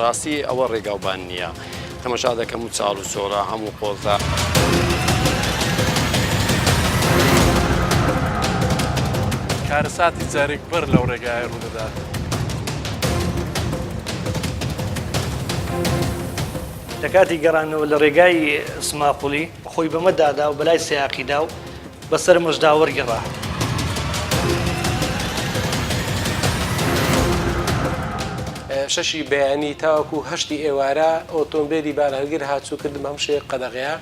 بەڕاستی ئەوە ڕێگاوبان نییە تەماشا دەکەم و چاڵ و سۆڵە هەموو قۆزە کارەساتی جارێک بەر لەو ڕێگایە ڕوودەدات. لە کاتی گەڕانەوە لە ڕێگای سماقولی خۆی بەمەدادا و بەلای سیاقیدا و بەسەر مەژدا وەرگەڕا. شەشی بەیانی تاوەکو هەشتی ئێوارە ئۆتۆمبیلی بارهەلگر هاتوو کردم هەم شێ قەدەغەیە.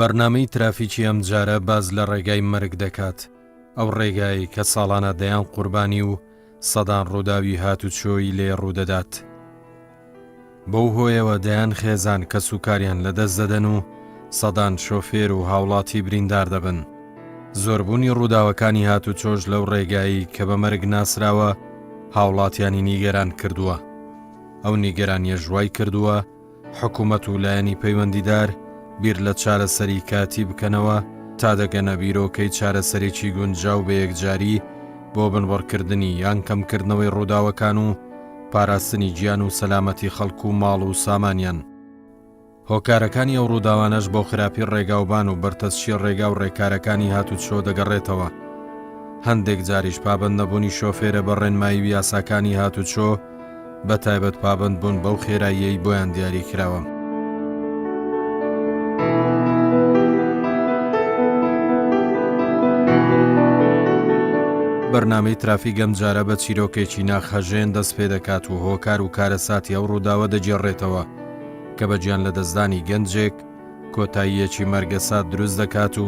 بەرنامەی ترافیکی ئەم جارە باز لە ڕێگای مەرگ دەکات ئەو ڕێگایی کە ساڵانە دەیان قوربانی و سەدان ڕووداوی هاتوچۆی لێ ڕوودەدات بەو هۆیەوە دەیان خێزان کە سوکاریان لەدەست دەدەن و سەدان شۆفێر و هاوڵاتی بریندار دەبن زۆربوونی ڕووداوەکانی هاتوچۆش لەو ڕێگایی کە بە مەرگ ناسراوە هاوڵاتیانی نیگەران کردووە ئەو نیگەرانیە ژوای کردووە حکوومەت و لایەنی پەیوەندیدار بیر لە چارەسەری کاتی بکەنەوە تا دەگەنە بیرۆکەی چارەسەرێکی گونجاو بە یەکجاری بۆ بنبڕکردنی یان کەمکردنەوەی ڕووداوەکان و پاراستنی گیان و سەلامەتی خەڵکو و ماڵ و سامانیان. هۆکارەکانی ئەو ڕووداوانەش بۆ خراپی ڕێگاوبان و بەرتەسچی ڕێگا و ڕێکارەکانی هاتوچۆ دەگەڕێتەوە. هەندێک جاریش پابەند نەبوونی شۆفێرە بە ڕێنمایی یاساکانی هاتوچۆ بە تایبەت پابەند بوون بەو خێراییەی بۆیان دیاری کراوە. بەرنامەی ترافیک ئەم جارە بە چیرۆکێکی ناخەژێن دەست پێ دەکات و هۆکار و کارەساتی ئەو ڕووداوە دەجێڕێتەوە کە بەجیان لە دەستدانی گەنجێک کۆتاییەکی مەرگەسات دروست دەکات و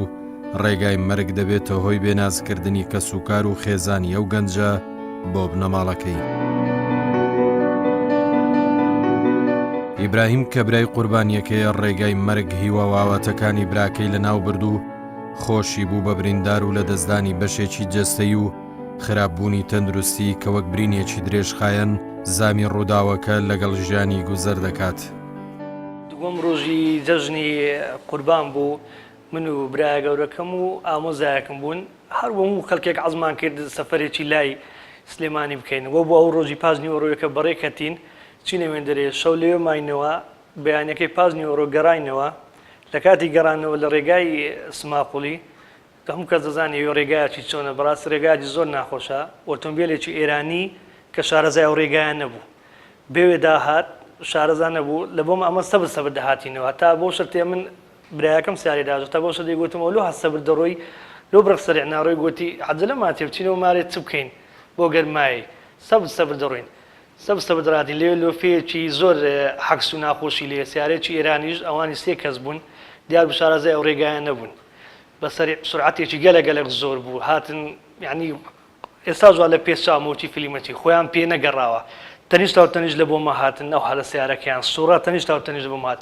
ڕێگای مەرگ دەبێتە هۆی بێنازکردنی کە سوکار و خێزانی ئەو گەنجە بۆ بنەماڵەکەی. ئیبراهیم کە برای قوربانیەکەیە ڕێگای مەرگ هیوە واواتەکانی براکەی لە ناو برد و خۆشی بوو بە بریندار و لە دەستدانی بەشێکی جەستەی و خراپبوونی تەندروستی کە وەک برینێکی درێژخایەن زامی ڕووداوەکە لەگەڵ ژیانی گوزەر دەکات. دووەم ڕۆژی جەژنی قوربان بوو من و برایە گەورەکەم و ئامۆزایەکەم بوون هەروەموو خەڵکێک عەزمان کرد سەفەرێکی لای سلێمانی بکەین وە بۆ ئەو ڕۆژی پاش نیوەڕۆیەکە بەڕێکەتین چینە وێندەرێ شەو لێوە ماینەوە بەیانەکەی پاش نیوەڕۆ گەڕاینەوە لە کاتی گەڕانەوە لە ڕێگای سماقولی کە هەموو کەس دەزانێ ئەو ڕێگایەکی چۆنە بەڕاست ڕێگایکی زۆر ناخۆشە ئۆتۆمبیلێکی ئێرانی کە شارەزای ئەو ڕێگایە نەبوو بێوێ داهات شارەزا نەبوو لە بۆم ئەمە سەبر دەهاتینەوە تا بۆ شتێ من برایەکەم ساریداژە تا بۆ شتێ گوتمەوە لۆ هەسەبر دەڕۆی لۆ بڕەخسەری ناڕۆی گوتی عەجەلە ماتێ بچینەوە مارێت چ بکەین بۆ گەرمایی سەبر دەڕۆین سەبر دەڕاتی لێ لۆفەیەکی زۆر حەکس و ناخۆشی لێ سیارێکی ئێرانیش ئەوانی سێ کەس بوون دیار بشارەزای ئەو ڕێگایە نەبوون بەسەر سرعەتێکی گەلەگەلێک زۆر بوو هاتن یعنی ئێستا جووا لە پێشچامۆکی فیلمەتی خۆیان پێ نەگەڕاوە تەنیشت و تەنیش لە بۆمە هاتن ئەو هەلە سیارەکەیان سوورە تەنیشت و تەنیش بۆم هات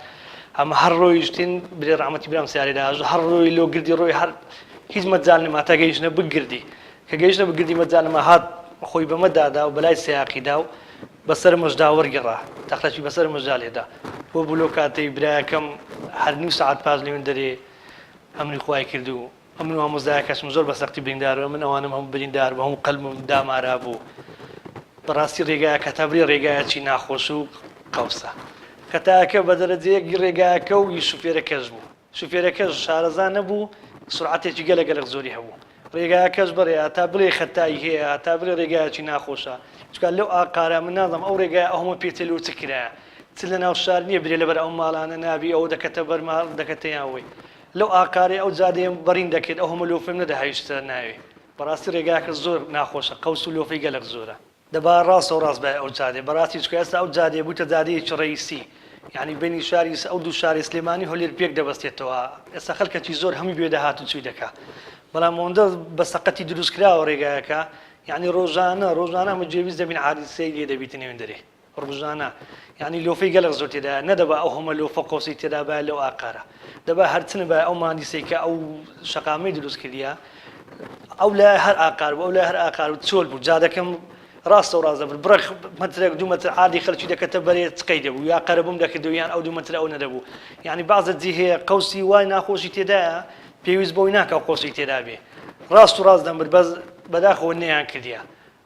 ئەمە هەر ڕۆیشتین برێ ڕەحمەتی برام سیارێداژ هەر ڕۆی لۆ گردی ڕۆی هەر هیچ مەجال نەما تا گەیشتنە بگردی کە گەیشتە بگردی مەجال نەما هات خۆی بەمەدادا و بەلای سیاقیدا و بەسەر مەژدا وەرگەڕا تەخلەکی بەسەر مەژدا لێدا بۆ بلۆ کاتەی برایەکەم هەر نیو سەعات پاش لێوێندەرێ ئەمری خوای کرد و ئەمن و ئامۆزایەکەشم زۆر بە سەختی بریندارەوە من ئەوانم هەموو بریندار بە هەموو قەلبم دامارا بوو بەڕاستی ڕێگایە کەتابری ڕێگایەکی ناخۆش و قەوسە کەتاکە بە دەرەجەیەکی ڕێگایەکە و شوفێرەکەش بوو شوفێرەکەش شارەزا نەبوو سرعەتێکی گەلەگەلێک زۆری هەبوو ڕێگایەکەش بڕێ تا بڵێ خەتایی هەیە تا بڵێ ڕێگایەکی ناخۆشە چکار لەو ئاقارە من نازم ئەو ڕێگای ئەو هەموو پێتێل و چ کرایە چ لە ناو شار نییە برێ لەبەر ئەو ماڵانە نابی ئەو دەکەتە بەرماڵ دەکەتە یاوەی لەو ئاقارێ ئەو جادەیەم بەڕین دەکرێت ئەو هەموو لۆفێم نەدەهایشتە ناوێ بەڕاستی ڕێگاکە زۆر ناخۆشە قەوس و لۆفەی گەلک زۆرە دەبا ڕاست و ڕاست بە ئەو جادێ بەڕاستی چکە ئێستا ئەو جادێ بووتە جادەیەکی ڕئیسی یعنی بینی شاری ئەو دوو شاری سلێمانی هەولێر پێک دەبەستێتەوە ئێستا خەڵکەکی زۆر هەمووی بێ دەهات و چووی دەکا بەڵام ئەوەندە بە سەقەتی دروستکراوە ڕێگایەکە یعنی ڕۆژانە ئەمە جێویست دەبین حادیسەی لێ دەبیتە نێوێندەرێ ڕۆژانە یعنی لۆفەی گەلق زۆر تێدا نەدەبا ئەو هەمە لۆفە قۆسی تێدا بە لەو ئاقارە دەبا هەرچنە بە ئەو مانیسێکە ئەو شەقامی دروست کردیە ئەو لە هەر ئاقار بوو ئەو لە هەر ئاقار و چۆل بوو جادەکەم ڕاستە و ڕازە بوو بڕێک مەترێک 2 مەتر عادی خەڵکی دەکەتە بەرێ چقەی دەبوو یا قەرەبووم دەکردویان ئەو 2 مەتر ئەو نەدەبوو یعنی بازت جی هەیە قەوسی وای ناخۆشی تێدایە پێویست بۆی ناکە قۆسی تێدا بێ ڕاست و ڕاست دەمبر بەس بەداخەوە نەیان کردیە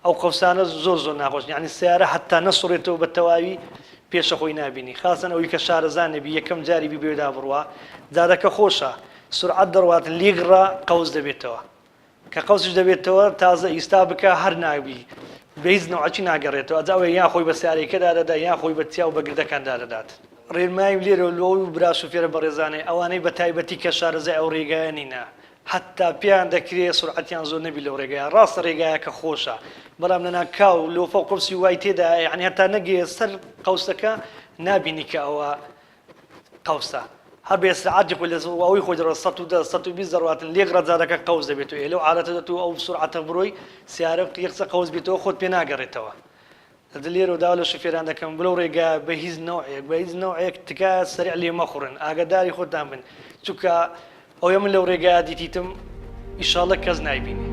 ئەو قەوسانە زۆر ناخۆش یعنی سیارە حتا نەسوڕێتەوە بە تەواوی پێشە خۆی نبینی خاصن ئەوەی کە شارەزان نەبی یەکەم جاری بێدا بڕوە جادەکە خۆشە سرعەت دەڕواتن لیگڕە قەوس دەبێتەوە کە قەوسش دەبێتەوە تازە ئیستا بکە هەر ناوی بە هیچ نەوعەکی ناگەڕێتەوە ئەجاوێ یان خۆی بە سیارەکەدا دەدا یان خۆی بە تیا و بە گردەکاندا دەدات ڕێنمایم لێرە لۆ و برا شوفێرە بەڕێزانەی ئەوانەی بە تایبەتی کە شارەزای ئەو ڕێگایە نینە حتا پێیان دەکرێت سرعەتیان زۆر نەبی لەو ڕێگایە ڕاستە ڕێگایە کە خۆشە بەڵام لەنا کاو لۆفە قورسی وای تێدا یعنی هەتا نەگێ سەر قەوسەکە نابینی کە ئەوە قەوسە هەر بێ سرعەتی خۆی لە ئەوەی خۆی دەڕە 120 دەڕواتن لێک ڕەجارەکە قەوس دەبێتەوە لەو حالەتە دەتەوە ئەو سرعەتە بڕۆی سیارە یەکسە قەوس بێتەوە خۆت پێ ناگەڕێتەوە لێرە داوا لە شوفێران دەکەم بلەو ڕێگا بە هیچ نەوعێک بە هیچ نەوعێک تکا سەریع لێ مەخوڕن ئاگاداری خۆتان بن چونکە ئەوێ من لەو ڕێگایە دیتیتم ئیشاڵە کەس نایبینی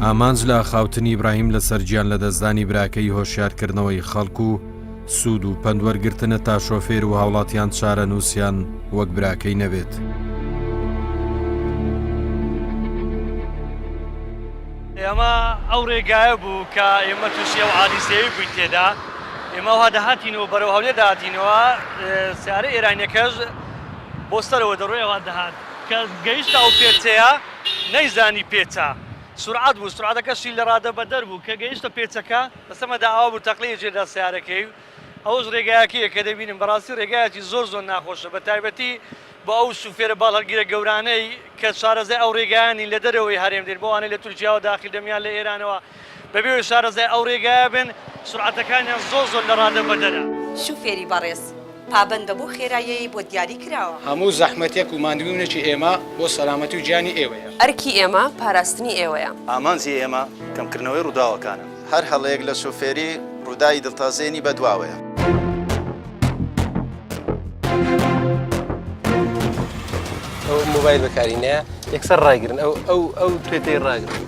ئامانج لە خاوتنی ئیبراهیم لەسەر گیان لە دەستدانی براکەی هۆشیارکردنەوەی خەڵکو و سوود و پەندوەرگرتنە تا شۆفێر و هاوڵاتیان چارە نووسیان وەک براکەی نەبێت. ئێمە ئەو ڕێگایە بوو کە ئێمە تووشی ئەو عادیسەوی بووین تێدا ئێمە وا دەهاتینەوە بەرەو هەولێر داهاتینەوە سیارە ئێرانیەکەش بۆ سەرەوە دەڕۆیەوە دەهات کە گەیشتە ئەو پێچەیە نەیزانی پێچە سرعات بوو سرعاتەکەشی لە ڕادە بەدەر بوو کە گەیشتە پێچەکە بەسەمەدا ئاوا بوو تەقلەیە جێدا سیارەکەی ئەوش ڕێگایەکەیە کە دەبینم بەڕاستی ڕێگایەکی زۆر ناخۆشە بە تایبەتی بۆ ئەو سوفێرە باڵهەرگیرە گەورانەی کە شارەزای ئەو ڕێگایانی لە دەرەوەی هەرێم دێن بۆوانەی لە تورکیاوە داخل دەمیان لە ئێرانەوە بەبێ شارەزای ئەو ڕێگایە بن سرعاتەکانیان زۆر لە ڕادە بەدەرە شوفێری بەڕێز پابندە بۆ خێراییەی بۆ دیاری کراوە هەموو زەحمەتێک و ماندوونێکی ئێمە بۆ سەلامەتی و گیانی ئێوەیە ئەرکی ئێمە پاراستنی ئێوەیە ئامانجی ئێمە کەمکردنەوەی ڕووداوەکانە هەر هەڵەیەک لە شوفێری ڕووداوی دڵتازێنی بەدواوەیە ئەو مۆبایل بەکارینەیە یەکسەر ڕایگرن ئەو توێتەی ڕاگرن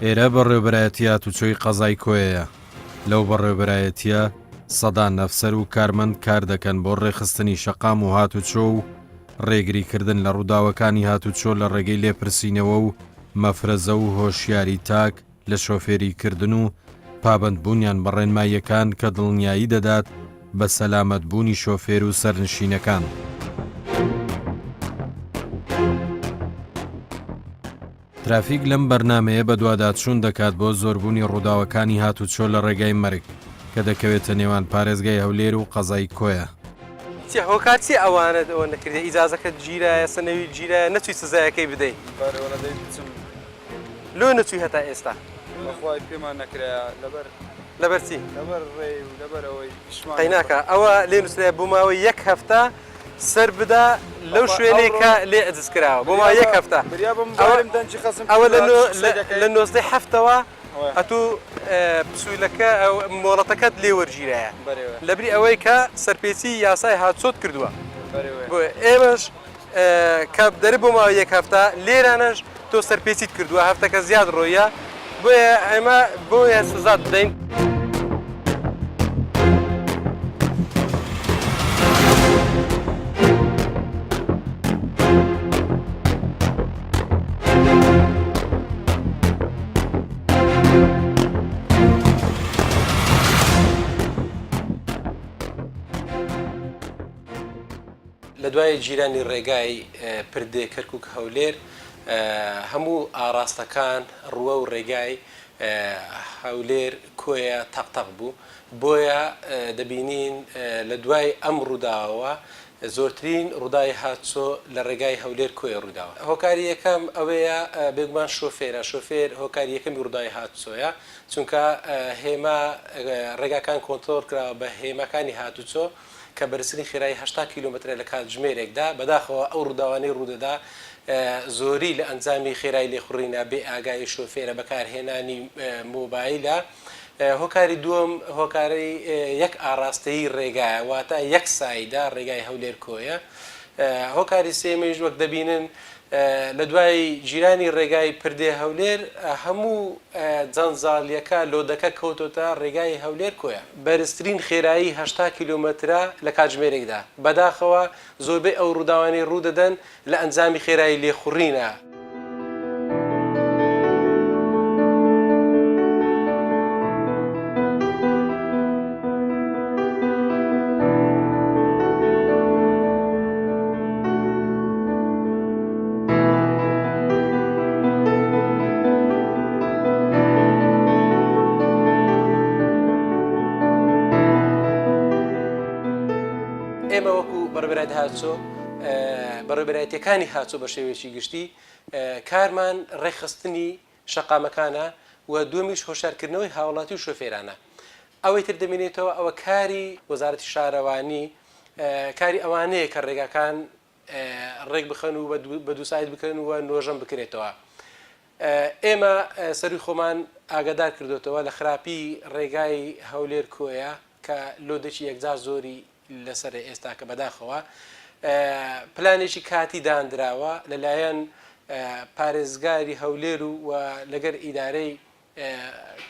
ئێرە بەڕێوەبەرایەتی هاتوچۆی قەزای کۆیەیە لەو بەڕێوەبەرایەتیە سەدان نەفسەر و کارمەند کار دەکەن بۆ ڕێخستنی شەقام و هاتوچۆ و ڕێگریکردن لە ڕووداوەکانی هاتوچۆ لە ڕێگەی لێپرسینەوە و مەفرەزە و هۆشیاری تاک لە شۆفێریکردن و پابندبوونیان بە ڕێنماییەکان کە دڵنیایی دەدات بە سەلامەتبوونی شۆفێر و سەرنشینەکان. ترافیک لەم بەرنمەیە بە دوواداچوون دەکات بۆ زۆربوونی ڕووداوەکانی هاتوچۆ لە ڕێگای مەرگ کە دەکەوێتە نێوان پارێزگای هەولێر و قەزای کۆیە. هۆکاتی ئەوانە ئەوە نەکردی ئیجازەکەت گیرایە سنەوی گیرایە نەچوی سزایەکەی بدەیت لۆ نەچوی هەتا ئێستا بەخوای پێمان نەکرایە لەبەر چی؟ لەبەر ڕێ و لەبەرەوەی قەیناکە ئەوە لێ نووسرای بۆ ماوەی 1 هەفتە سەر بدا لەو شوێنەی کە لێ ئەجز کراوە بۆ ماوەی 1 هەفتە ئەوە لە 19 هەفتەوە هەتوو پسوولەکە مۆڵەتەکەت لێ وەرگیرایە لەبری ئەوەی کە سەرپێچی یاسای هاتچۆت کردووە بۆ ئێمەش کە دەری بۆ ماوەی 1 هەفتە لێرانەش تۆ سەرپێچیت کردووە هەفتەکە زیاد ڕۆیە بۆیە ئێمە بۆیە سزات بدەین. لە دوای جیرانی ڕێگای پردێ کەرکک هەولێر هەموو ئاراستەکان ڕووە و ڕێگای هەولێر کۆیە تەقتەق بوو بۆیە دەبینین لە دوای ئەم ڕووداوە زۆرترین ڕووداوی هاتچۆ لە ڕێگای هەولێر کۆیە ڕووداوە هۆکاری یەکەم ئەوەیە بێگومان شۆفێرە شۆفێر هۆکاری یەکەمی ڕووداوی هاتچۆیە چونکە هێما ڕێگاکان کۆنترۆل کراوە بە هێماکانی هاتوچۆ کە بەرزترین خێرایی 80 کیلومتر لە کاتژمێرێکدا بەداخەوە ئەو ڕووداوانەی ڕوودەدا زۆری لە ئەنجامی خێرایی لێخوڕینە بێ ئاگای شۆفێرە بەکارهێنانی مۆبایلە. هۆکاری دووەم هۆکارەی یەک ئاراستەیی ڕێگایە واتە یەک سایدا ڕێگای هەولێر کۆیە. هۆکاری سێمەش وەک دەبینن لە دوای جیرانی ڕێگای پردێ هەولێر هەموو جەنجاڵیەکە لۆدەکە کەوتۆتە ڕێگای هەولێر کۆیە. بەرزترین خێرایی 80 کیلومترە لە کاتژمێرێکدا بەداخەوە زۆربەی ئەو ڕووداوانەی ڕوودەدەن لە ئەنجامی خێرایی لێخوڕینە. ئێمە وەکو بەڕێبەرایەتی هاتسۆ بەڕێبەرایەتیەکانی هاتسۆ بە شێوەیەکی گشتی کارمان ڕێخستنی شەقامەکانە و دومیش هۆشارکردنەوەی هاوڵاتی و شۆفێرانە. ئەوەی تر دەمێنێتەوە ئەوە کاری وەزارەتی شارەوانی کاری ئەوانەیە کە ڕێگاکان ڕێک بخەن و بە دوو سایت بکەن و نۆژەم بکرێتەوە. ئێمە سەروی خۆمان ئاگادار کردوتەوە لە خراپی ڕێگای هەولێر کۆیە کە لۆدەکی یەکجار زۆری لەسەر ئێستا کە بەداخەوە پلانێکی کاتی دانراوە لەلایەن پارێزگاری هەولێر و لەگەر ئیدارەی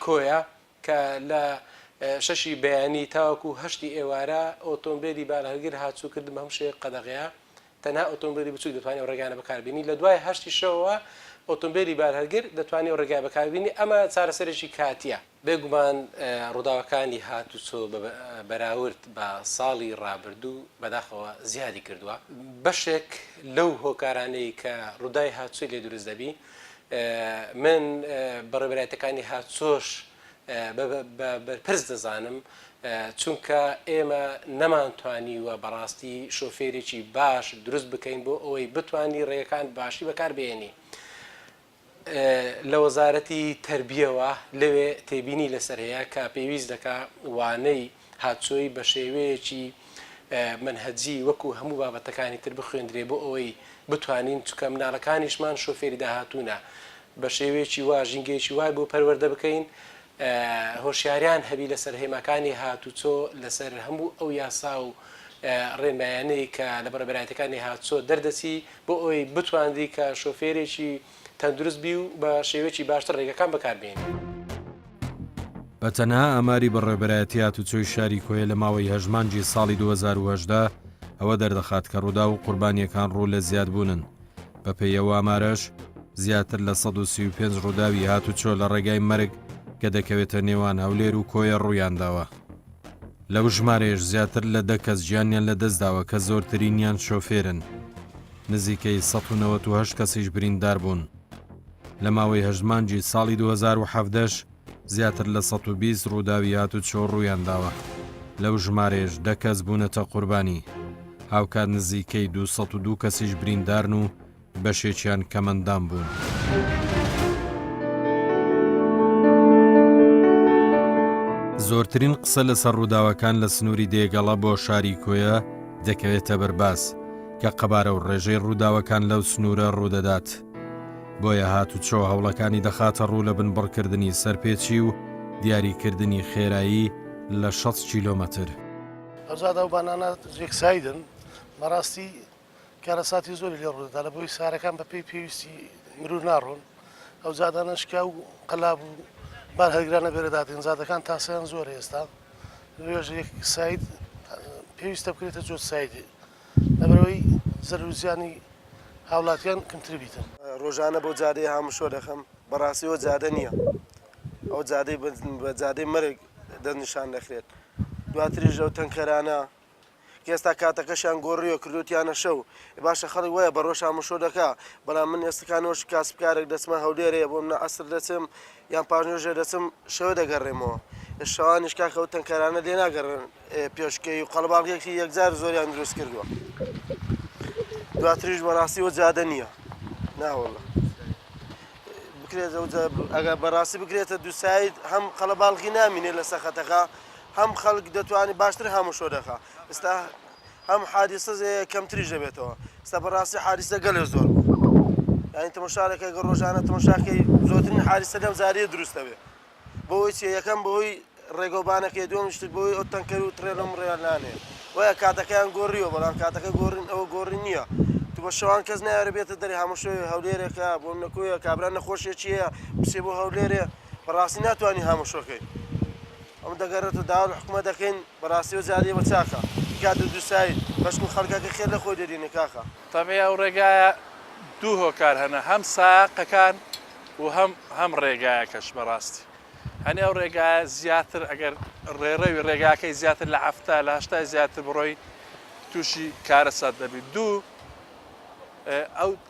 کۆیە کە لە شەشی بەیانی تاوەکو هەشتی ئێوارە ئۆتۆمبیلی بالهەرگر هاتوو کرد بە هەم شێ قەدەغەیە تەنها ئۆتۆمبیلی بچووک دەتوانێت ڕێگانە بەکاربینی لە دوای هەشتی شەوەوە ئۆتۆمبیلی بالهەرگر دەتوانێت ڕێگای بەکاربینی ئەمە چارەسەرێکی کاتیە. بێگومان ڕووداوەکانی هاتوچۆ بەراورد بە ساڵی ڕابردوو بەداخەوە زیادی کردووە. بەشێک لەو هۆکارانەی کە ڕووداوی هاتوچۆی لێ دروست دەبی من بەڕێبەرایەتەکانی هاتوچۆش بەرپرس دەزانم چونکە ئێمە نەمانتوانی وە بەڕاستی شۆفێرێکی باش دروست بکەین بۆ ئەوەی بتوانانی ڕێگەکان باشی بەکاربێنی. لە وەزارەتی تربیەوە لەوێ تێبینی لەسەر هەیە کە پێویست دەکا وانەی هاتچۆی بە شێوەیەکی منهەجی وەکو هەموو بابەتەکانی تر بخوێندرێ بۆ ئەوەی بتوانین چکە مناڵەکانیشمان شۆفێری داهاتوونە بە شێوەیەکی وا ژینگەیەکی وای بۆ پەروەردە بکەین هۆشیاریان هەبی لەسەر هێماکانی هاتوچۆ لەسەر هەموو ئەو یاسا و ڕێنمایانەی کە لە بەڕێبەرایەتەکانی هاتچۆ دەردەچی بۆ ئەوەی بتواندی کە شۆفێرێکی تەندروست بی و بە شێوەیەکی باشتر ڕێگەکان بەکاربێنین. بەتەنها ئاماری بەڕێبەرایەتی هاتوچۆی شاری کۆیە لە ماوەی هەژمانجی ساڵی 2010 ئەوە دەردەخات کە ڕوودا و قوربانیەکان ڕوو لە زیادبوونن. بە پێیەوە ئامارەش زیاتر لە 135 ڕووداوی هاتوچۆ لە ڕێگای مەرگ کە دەکەوێتە نێوان هەولێر و کۆیە ڕوویانداوە. لەو ژمارەیەش زیاتر لە 10 کەس گیانیان لەدەستداوە کە زۆرترینیان شۆفێرن. نزیکەی 198 کەسیش بریندار بوون. لە ماوەی هەژمانجی ساڵی 2017 زیاتر لە 120 ڕووداوی هاتوچۆ ڕوویانداوە. لەو ژمارەیەش 10 کەس بوونەتە قوربانی. هاوکات نزیکەی 202 کەسیش بریندارن و بەشێکیان کەمەندان بوون. زۆرترین قسە لەسەر ڕووداوەکان لە سنووری دێگەڵە بۆ شاری کۆیە دەکەوێتە بەرباس کە قەبارە و ڕێژەی ڕووداوەکان لەو سنوورە ڕوودەدات. بۆیە هاتوچۆ هەوڵەکانی دەخاتە ڕوو لە بنبڕکردنی سەرپێچی و دیاریکردنی خێرایی لە 6 کیلۆمەتر. ئەوزادا و بانانە ڕێکسایدن بەڕاستی کارەساتی زۆری لێ ڕوودەدا لە بۆی سارەکان بە پێی پێویستی مرور ناڕۆن ئەو زادانە شکا و قەلاب و بار هەرگرانە بێرەداتین زادەکان تاسەیان زۆر ئێستا لێژ یەک ساید پێویستە بکرێتە جۆ سایدی لەبەرەوەی زەرروزیانی هاوڵاتیان کەمتر بیتن. ڕۆژانە بۆ جادەی هامشۆ دەخەم بەڕاستیەوە جادە نییە ئەو جادەی بە جادەی مەرگ دەستنیشان دەخرێت دواتریش ئەو تەنکەرانە ئێستا کاتەکەشیان گۆڕیۆ کردوتیانە شەو باشە خەڵی وایە بە ڕۆژ هامشۆ دەکا بەڵام من ئێستەکانەوەش کاسبکارێک دەچمە هەولێرەیە بۆ منە ئەسر دەچم یان پاژنێژە دەچم شەوە دەگەڕێمەوە شەوانیش کاکە ئەو تەنکەرانە لێ ناگەڕن پێشکەی و قەڵباڵغێکی یەکجار زۆریان دروست کردووە دواتریش بەڕاستیەوە جادە نییە ناوەڵە بکرێت ئەگە بەڕاستی بکرێتە دوو ساید هەم قەڵەباڵغی نامینێت لە سەخەتەکە هەم خەڵک دەتوانێت باشتر هەموو شۆ دەخا ئێستا هەم حادیسە کەمتریش دەبێتەوە ئێستا بەڕاستی حادیسە گەلێ زۆر بوو یعنی تەماشاکە گە ڕۆژانە تەماشاکەی زۆرترین حادیسە لەم زاریە دروستە بێ بۆی چی یەکەم بۆی ڕێگەوبانەکەی دووەمشتر بۆی ئەو تەنکەر و ترێ لەم ڕێیانانێ وایە کاتەکەیان گۆڕیەوە بەڵام کاتەکە گۆڕین ئەوە گۆڕی نییە تو بە شەوان کەس نایارە بێتە دەری هەموو شوێ هەولێرێکە بۆ نەکوۆیە کابرا نەخۆشیەکیە بچێ بۆ هەولێرێ بەڕاستی ناتوانانی هەموو شۆکەی ئەم دەگەڕێتە داوای حکومەت دەکەین بەڕاستیەوە جاریە بە چاکە کاتە دووسایی بەشم خەڵکەکە خێر لە خۆی دەدێنێ کاکە تەمێ ئەو ڕێگایە دوو هۆکار هەنە هەم ساقەکان و هەم ڕێگایەکەش بەڕاستی هەنێ ئەو ڕێگایە زیاتر ئەگەر ڕێڕەوی ڕێگاکەی زیاتر لە هەفتە لە هەشتا زیاتر بڕۆی تووشی کارەسات دەبێت دوو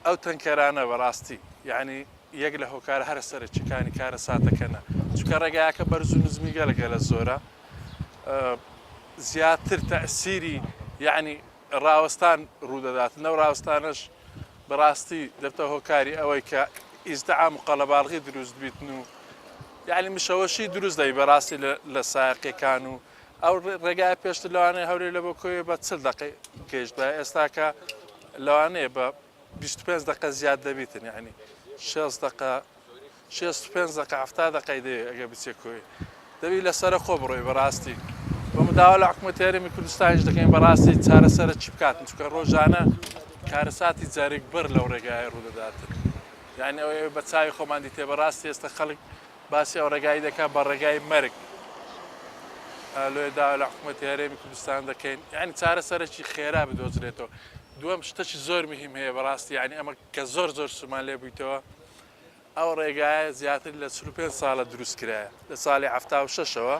ئەو تەنکەرانە بەڕاستی یعنی یەک لە هۆکار هەرە سەرچەکانی کارە ساتەکەنە چونکە ڕێگایەکە بەرز و نزمی گەلگەلە زۆرە زیاتر تەسیری یعنی ڕاوەستان ڕوودەدات نەو ڕاوەستانش بەڕاستی دەبتە هۆکاری ئەوەی کە ئیزدعام و قەڵەباڵغی دروست بیتن و یعنی مشەوەشی دروست دەی بەڕاستی لە سایقەکان و ئەو ڕێگای پێشتر لەوانەیە هەولێر لە بۆ کۆی بە 40 دقی گەیشت بە ئێستاکە لەوانەیە بە 25 دقە زیاد دەبیتن یعنی 65 دقە 70 دقی دەیە ئەگە بچێ کۆی دەبی لەسرە خۆ بڕۆی بەڕاستی بە مداوا لە حکومەتی هەرێمی کوردستانیش دەکەین بەڕاستی چارەسەرە چی بکاتن چونکە ڕۆژانە کارەساتی جارێک بەر لەو ڕێگایە ڕوودەداتن یعنی ئەوەیە بە چاوی خۆمان دیتێ بەڕاستی ئێستا خەڵک باسی ئەو ڕێگایی دەکات بە ڕێگای مەرگ لێ داوا لە حکومەتی هەرێمی کوردستان دەکەین یعنی چارەسەرێکی خێرا بدۆزرێتەوە دووەم شتەی زۆر مهم هەیە بەڕاستی یعنی ئەمە کە زۆر سومان لێ بوویتەوە ئەو ڕێگایە زیاتر لە 45 ساڵە دروست کرایە لە ساڵی 76ەوە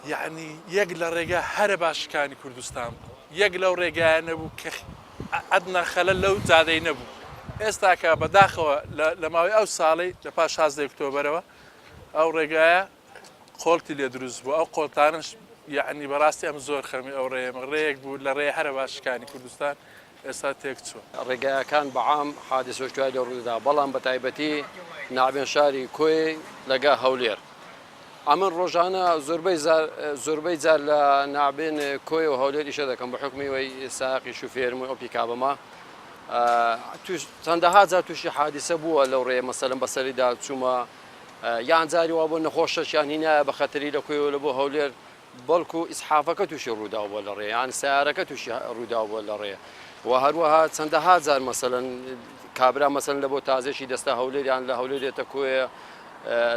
یعنی یەک لە ڕێگا هەرە باشەکانی کوردستان بوو یەک لەو ڕێگایە نەبوو کە ئەدنا خەلە لەو جادەی نەبوو ئێستاکە بەداخەوە لە ماوەی ئەو ساڵی لە پاش 16 ئۆکتۆبەرەوە ئەو ڕێگایە قۆڵتی لێ دروست بوو ئەو قۆڵتانش یعنی بەڕاستی ئەم زۆر خەمی ئەو ڕێیەک بوو لە ڕێ هەرە باشەکانی کوردستان ئێستا تێک چووە ڕێگایەکان بەعام حادیسۆشتوای لە ڕوودا بەڵام بە تایبەتی ناوێن شاری کۆی لەگا هەولێر ئەمن ڕۆژانە زۆربەی جار لە ناوێن کۆی و هەولێر ئیشە دەکەم بە حکمی وەی ساقی شوفێرم و ئەو پیکابەمە چەندەها جار تووشی حادیسە بووە لەو ڕێ مەسەلەن بەسەریدا چوومە یان جاری وا بۆ نەخۆشەشیان هینایە بە خەتەری لە کۆیەوە لە بۆ هەولێر بەڵکو ئیسحافەکە تووشی ڕوودا بۆ لە ڕێ یان سیارەکە تووشی ڕوودا بۆ لە ڕێ و هەروەها چەندەها جار مەسەلەن کابرا مەسەلەن لە بۆ تازێشی دەستا هەولێریان لە هەولێرێتە کۆیە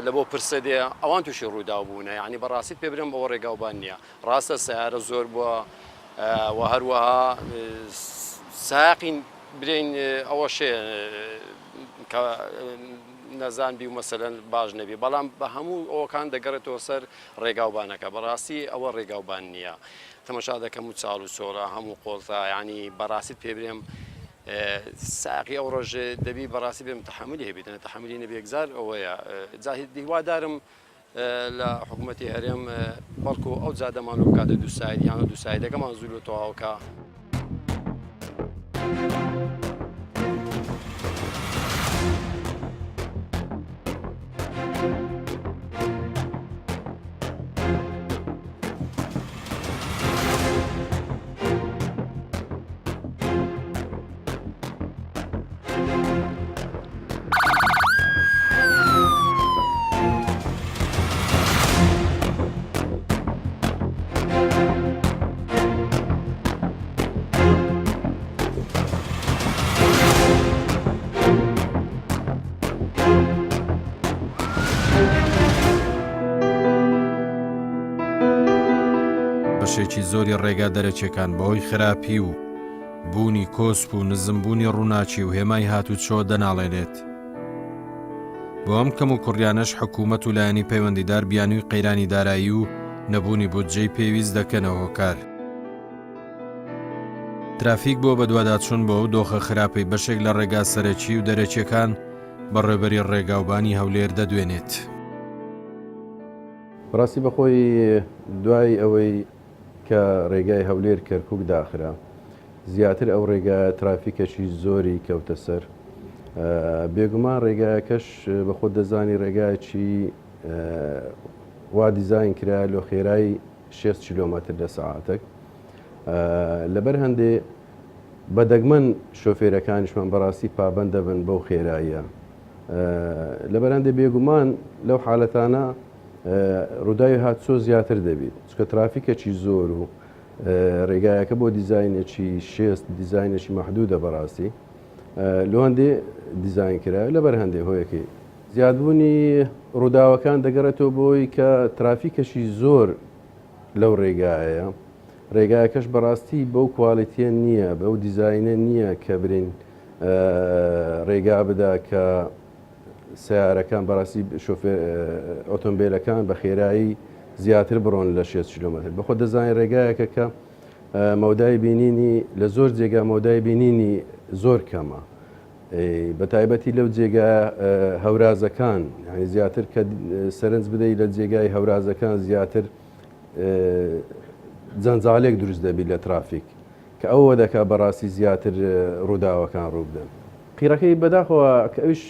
لە بۆ پرسە دێ ئەوان تووشی ڕوودا بوونە یعنی بەڕاستی پێ برم بەوە ڕێگاوبان نییە ڕاستە سیارە زۆر بووە و هەروەها ساقین برین ئەوە شێ نەزانبی و مەسەلەن باش نەبی بەڵام بە هەموو ئەوەکان دەگەڕێتەوە سەر ڕێگاوبانەکە بەڕاستی ئەوە ڕێگاوبان نییە تەماشا دەکەم و چاڵ و سۆرە هەموو قۆڵتا ینی بەڕاستیت پێ برێم ساقی ئەو ڕۆژ دەبی بەڕاستی بێم تەحملی هەبێتە تەحملی نەبێگزار ئەوەیە دیوادارم لە حکوومەتی هەرێم بەڵکو ئەو جادەمان و کاتە دووساید یانە دووسایدەکەمان زوول و تەواوکە بەشێکی زۆری ڕێگا دەرەچەکان بەهۆی خراپی و بوونی کۆسپ و نزمبوونی ڕووناچی و هێمای هاتوچۆ دەناڵێنێت بۆ ئەم کەم و کوڕیانەش حکوومەت و لایەنی پەیوەندیدار بیانووی قەیرانی دارایی و نەبوونی بودجەی پێویست دەکەنەوە هۆکار ترافیک بۆ بە دوواداچوون بۆ ئەو دۆخە خراپەی بەشێک لە ڕێگا سەرەکی و دەرەچیەکان بەڕێوەبەری ڕێگاوبانی هەولێر دەدوێنێت بەڕاستی بەخۆی دوای ئەوەی کە ڕێگای هەولێر کەرکووک داخرا زیاتر ئەو ڕێگا ترافیکەشی زۆری کەوتە سەر بێگومان ڕێگایەکەش بە خۆ دەزانی ڕێگایکی وا دیزاین کرا لۆ خێرایی 6 کیلۆمەتر لە سەعاتێک لەبەر هەندێ بەدەگمەن شۆفێرەکانیشمان بەڕاستی پابەند دەبن بەو خێراییە لەبەر هەندێ بێگومان لەو حالەتانە ڕووداوی هاتچۆ زیاتر دەبێت چکە ترافیکێکی زۆر و ڕێگایەکە بۆ دیزاینێکی شێست دیزاینێکی مەحدودە بەڕاستی لە هەندێ دیزاین کرا لەبەر هەندێ هۆیەکەی زیادبوونی ڕووداوەکان دەگەڕێتەوە بۆی کە ترافیکەشی زۆر لەو ڕێگایە ڕێگایەکەش بەڕاستی بەو کواڵیتیە نییە بەو دیزاینە نییە کە برین ڕێگا بدا کە سیارەکان بەڕاستی ئۆتۆمبیلەکان بە خێرایی زیاتر بڕۆن لە 6 کیلۆمەتر بەخۆ دەزانین ڕێگایەکە کە مەودای بینینی لە زۆر جێگا مەودای بینینی زۆر کەمە بە تایبەتی لەو جێگا هەورازەکان یعنی زیاتر کە سەرنج بدەیت لە جێگای هەورازەکان زیاتر جەنجالێک دروست دەبێت لە ترافیک کە ئەوە دەکا بەڕاستی زیاتر ڕووداوەکان ڕوو بدەن قیرەکەی بەداخەوە کە ئەوش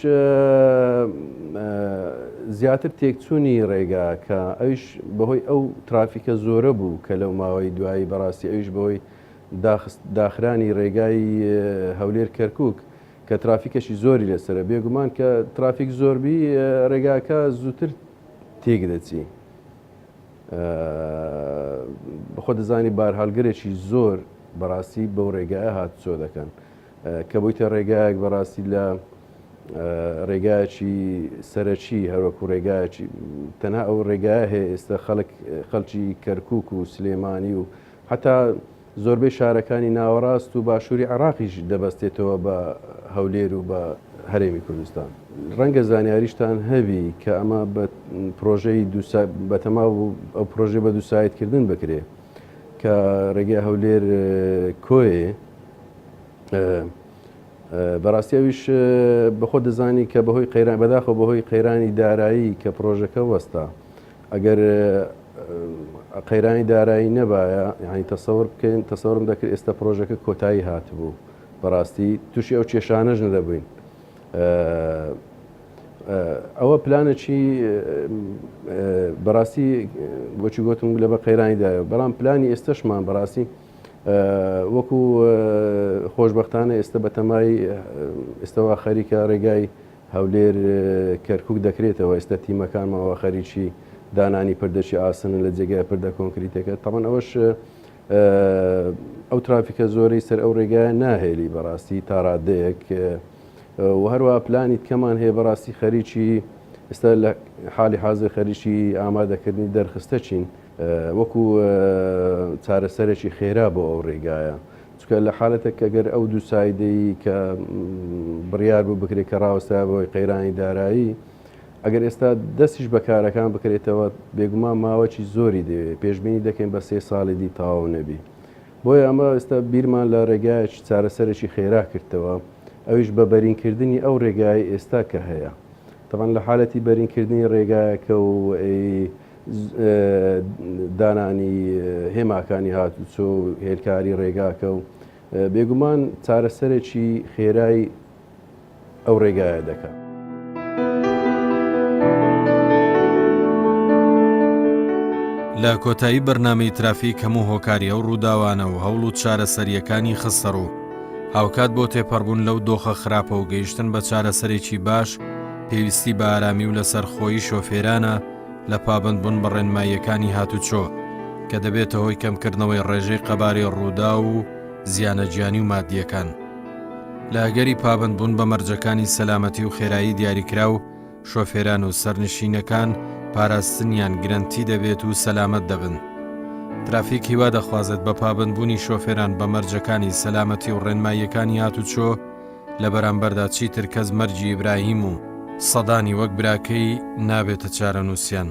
زیاتر تێکچوونی ڕێگا کە ئەوش بەهۆی ئەو ترافیکە زۆرە بوو کە لەو ماوەی دوایی بەڕاستی ئەوش بەهۆی داخرانی ڕێگای هەولێر کەرکووک کە ترافیکەشی زۆری لەسرە بێگومان کە ترافیک زۆربی ڕێگاکە زووتر تێک دەچی بەخۆ دەزانی بارهەڵگرێکی زۆر بەڕاستی بەو ڕێگایە هاتچۆ دەکەن کە بوویتە ڕێگایەک بەڕاستی لە ڕێگایەکی سەرەکی هەروەکو ڕێگایەکی تەنها ئەو ڕێگایە هەیە ئێستا خەڵکی کەرکووک و سلێمانی و حتا زۆربەی شارەکانی ناوەڕاست و باشووری عێراقیش دەبەستێتەوە بە هەولێر و بە هەرێمی کوردستان ڕەنگە زانیاریشتان هەبی کە ئەمە بە پرۆژەی بەتەماو ئەو پرۆژە بە دووسایتکردن بکرێ کە ڕێگای هەولێر کۆیێ بەڕاستی ئەویش بەخۆ دەزانی کە بەهۆی قەیران بەداخەوە بەهۆی قەیرانی دارایی کە پرۆژەکە وەستا ئەگەر قەیرانی دارایی نەبایە یعنی تەسەور بکەین تەسەورم دەکرد ئێستا پرۆژەکە کۆتایی هاتبوو بەڕاستی تووشی ئەو کێشانەش نەدەبووین ئەوە پلانێکی بەڕاستی بۆچی گوتم لە بە قەیرانیدایە بەڵام پلانی ئێستاشمان بەڕاستی وەکو خۆشببختانە ئێستا بەتەمای ئێستاوا خەریکە ڕێگای هەولێر کەرکووک دەکرێتەوە ئێستا تیمەکانمەوە خەریکی دانانی پردەشی ئاسنن لە جێگای پردە کۆنکریتەکە تەمان ئەوەش ئەو ترافیکە زۆرەی سەر ئەو ڕێگایە ناهێلی بەڕاستی تا ڕادەیەک و هەروە پلانی کەمان هەیە بەڕاستی خەریکی ئێستا لە حالی حاضر خەریکی ئامادەکردنی دەرخستە چین وەکو چارەسەرێکی خێرا بۆ ئەو ڕێگایە چکە لە حالەتێک ئەگەر ئەو دوو سایدەی کە بڕیار بوو بکرێت کە ڕاوەستا بۆی قەیرانی دارایی ئەگەر ئێستا دەستیش بەکارەکان بکرێتەوە بێگومان ماوەکی زۆری دەوێت پێشبینی دەکەین بە 3 ساڵی دی تەواو نەبی بۆیە ئەمە ئێستا بیرمان لە ڕێگایەکی چارەسەرێکی خێرا کردەوە ئەویش بە بەرینکردنی ئەو ڕێگای ئێستا کە هەیە تەمان لە حالەتی بەرینکردنی ڕێگایەکە و دانانی هێماکانی هاتوچۆ و هێلکاری ڕێگاکە و بێگومان چارەسەرێکی خێرای ئەو ڕێگایە دەکات. لە کۆتایی بەرنامەی ترافیک هەموو هۆکاری ئەو ڕووداوانە و هەوڵ و چارەسەریەکانی خستەر و هاوکات بۆ تێپەڕبوون لەو دۆخە خراپە و گەیشتن بە چارەسەرێکی باش پێویستی بە ئارامی و لەسەرخۆیی شۆفێرانە لە پابندبوون بە ڕێنماییەکانی هاتوچۆ کە دەبێتە هۆی کەمکردنەوەی ڕێژەی قەبارەی ڕوودا و زیانە گیانی و مادیەکان. لە ئەگەری پابندبوون بە مەرجەکانی سەلامەتی و خێرایی دیاریکرا و شۆفێران و سەرنشینەکان پاراستنیان گرنتی دەبێت و سەلامەت دەبن. ترافیک هیوا دەخوازێت بە پابندبوونی شۆفێران بە مەرجەکانی سەلامەتی و ڕێنماییەکانی هاتوچۆ لە بەرامبەردا چیتر کەس مەرجی ئیبراهیم و سەدانی وەک براکەی نابێتە چارەنووسیان.